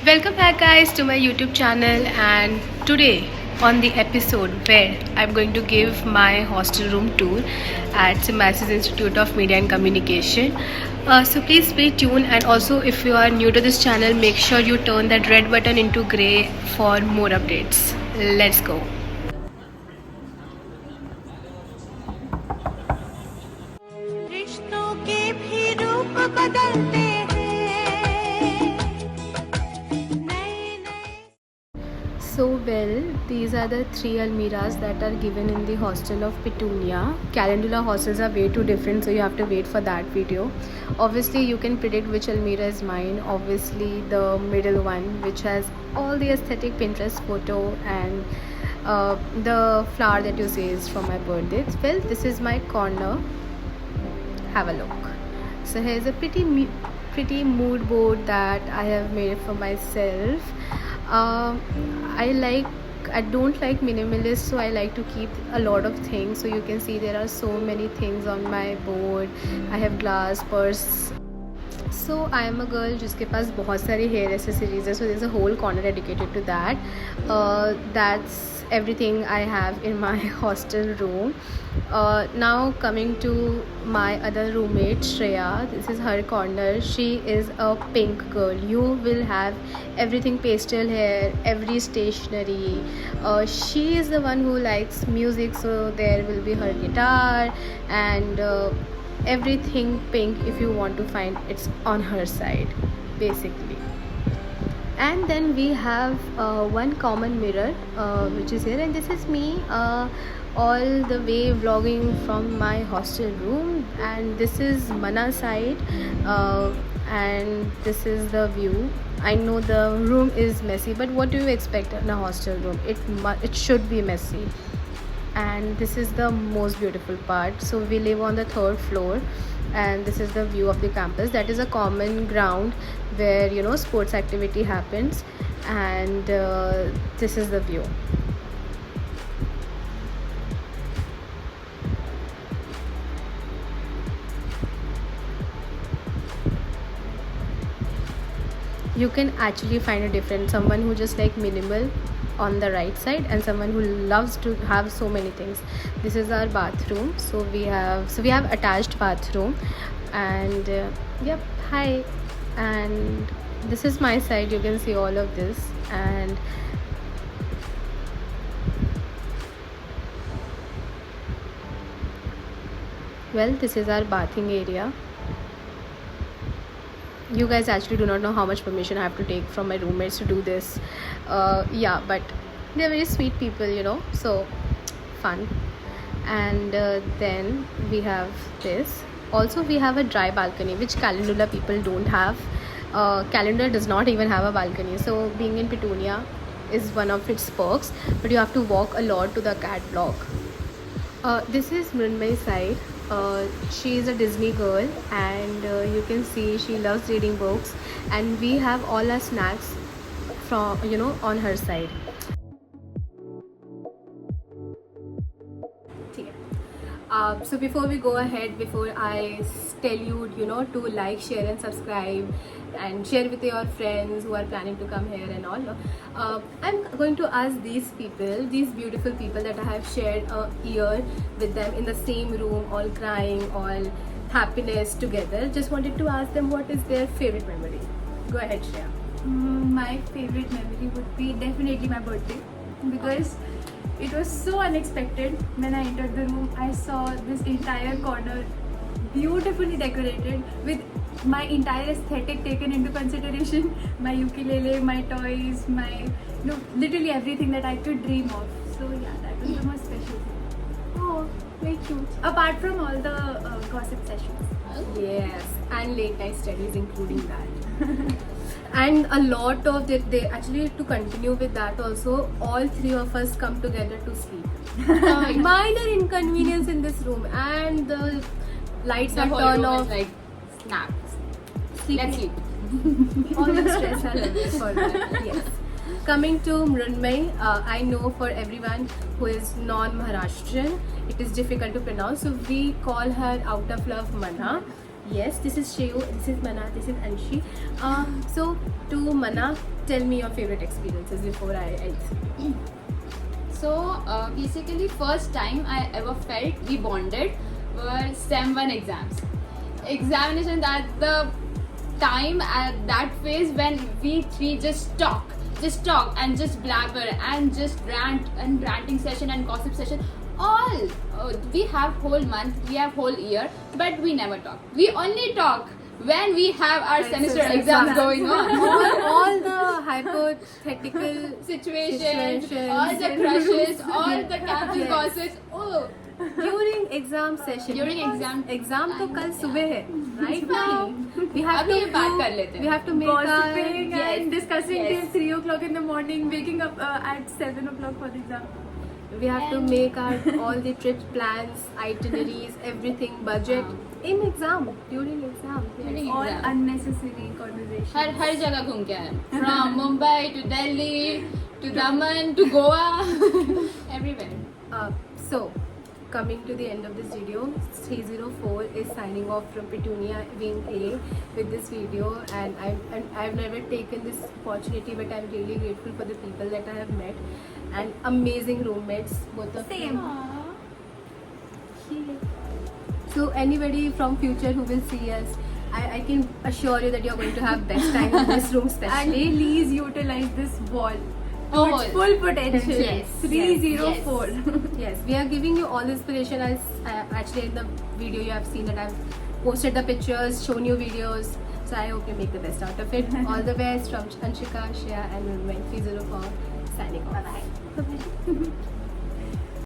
Welcome back, guys, to my YouTube channel. And today, on the episode where I'm going to give my hostel room tour at Symbiosis Institute of Media and Communication. So please stay tuned, and also if you are new to this channel, make sure you turn that red button into grey for more updates. Let's go. रिश्तों के भी रूप बदलते हैं नए नए So well, these are the 3 almiras that are given in the hostel of Petunia. Calendula hostels are way too different, so you have to wait for that video. Obviously, you can predict which almira is mine. Obviously, the middle one, which has all the aesthetic Pinterest photo and the flower that you see is from my birthday. Well, this is my corner. Have a look. So here's a pretty mood board that I have made for myself. I don't like minimalist, so I like to keep a lot of things. So you can see there are so many things on my board. I have glass, purse. So I am a girl जिसके पास बहुत सारी hair accessories है. So there's a whole corner dedicated to that. That's everything I have in my hostel room. Now coming to my other roommate Shreya, this is her corner. She is a pink girl. You will have everything pastel hair, every stationery. She is the one who likes music, so there will be her guitar and everything pink. If you want to find, it's on her side basically. And then we have one common mirror which is here, and this is me all the way vlogging from my hostel room. And this is Mana side, and this is the view. I know the room is messy, but what do you expect in a hostel room? It should be messy. And this is the most beautiful part. So we live on the 3rd floor, and this is the view of the campus. That is a common ground where sports activity happens, and this is the view. You can actually find a difference. Someone who just like minimal on the right side, and someone who loves to have so many things. This is our bathroom. So we have attached bathroom, and yep, hi. And this is my side. You can see all of this. And well, this is our bathing area. You guys actually do not know how much permission I have to take from my roommates to do this. Yeah, but they're very sweet people, so fun. And then we have this. Also, we have a dry balcony, which Calendula people don't have. Calendula does not even have a balcony. So being in Petunia is one of its perks, but you have to walk a lot to the cat block. This is Mrunmay's side. She is a Disney girl, and you can see she loves reading books, and we have all our snacks from on her side. So before we go ahead, before I tell you to like, share and subscribe, and share with your friends who are planning to come here and all, I'm going to ask these beautiful people that I have shared a year with them in the same room, all crying, all happiness together. Just wanted to ask them what is their favorite memory. Go ahead, Shreya. My favorite memory would be definitely my birthday, because it was so unexpected. When I entered the room, I saw this entire corner beautifully decorated with my entire aesthetic taken into consideration. My ukulele, my toys, literally everything that I could dream of. So yeah, that was the most special thing. Oh, very cute. Apart from all the gossip sessions. Yes, and late night studies including that. And a lot of they actually, to continue with that also, all 3 of us come together to sleep. Minor inconvenience in this room, and the lights are turned off. Like snacks. Let's sleep. all the stress are levels for that. Yes. Coming to Mrunmay, I know for everyone who is non-Maharashtrian, it is difficult to pronounce, so we call her out of love Mana. Yes, this is Shreyu, this is Mana, this is Anshi. So to Mana, tell me your favorite experiences before I end. So basically, first time I ever felt we bonded were Sem 1 exams. Examination at the time, at that phase when we three just talk and just blabber and just rant and ranting session and gossip session. All we have whole month, we have whole year, but we never talk. We only talk when we have our semester exams going on. all the hypothetical Situations, Situations. all the crushes, all the campus Yes. gossips. Oh, during exam session. During exam. exam तो कल सुबह है. Right now we have अभी to ये बात कर लेते हैं. we have to make Gossiping our and discussing Yes. till 3 o'clock in the morning, waking up at 7 o'clock for the exam. we have to make our all the trip plans, itineraries, everything, budget in exam, during exam. During All exam. unnecessary conversations. हर जगह घूम के आए. From Mumbai to Delhi to Daman to Goa, everywhere. So, coming to the end of this video, 304 is signing off from Petunia Wing A with this video, and I've never taken this opportunity, but I'm really grateful for the people that I have met and amazing roommates, both of Same. them. So anybody from future who will see us, I can assure you that you're going to have best time in this room, And especially. please utilize this wall to Oh, its full potential. yes, 304. Yes, we are giving you all the inspiration. As actually in the video you have seen that I've posted the pictures, shown you videos. So I hope you make the best out of it. All the best from Anshika, Shreya and Movement 304 signing off. Bye bye.